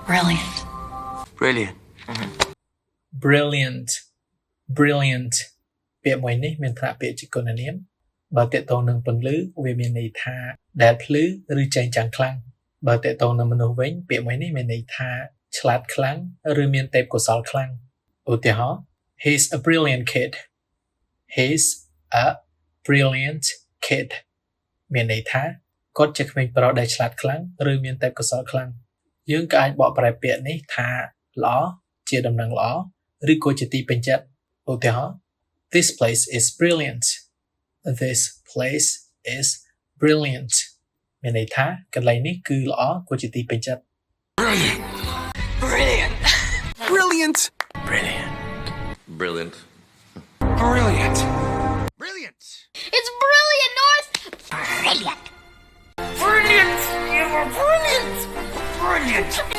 Brilliant. Brilliant. brilliant brilliant ពាក្យមួយនេះមានថ្នាក់ពាក្យជាគុណនាមបើតេតងនឹងពន្លឺវាមានន័យថាដែលភ្លឺឬចែងចាំងខ្លាំងបើតេតងនឹងមនុស្សវិញពាក្យមួយនេះមានន័យថាឆ្លាតខ្លាំងឬមានទេពកោសល្យខ្លាំងឧទាហរណ៍ He's a brilliant kid. He's a brilliant kid មានន័យថាគាត់ជាក្មេងប្រុសដែលឆ្លាតខ្លាំងឬមានទេពកោសល្យខ្លាំងយើងក៏អាចបកប្រែពាក្យនេះថាល្អជាដំណឹងល្អឬក៏ជាទីពេញចិត្តឧទាហរណ៍ This place is brilliant. This place is brilliant មានន័យថាកន្លែងនេះគឺល្អក៏ជាទីពេញចិត្ត Brilliant. Brilliant. Brilliant. Brilliant. Brilliant. Brilliant. It's brilliant, North. Brilliant. Brilliant. You were brilliant. Brilliant.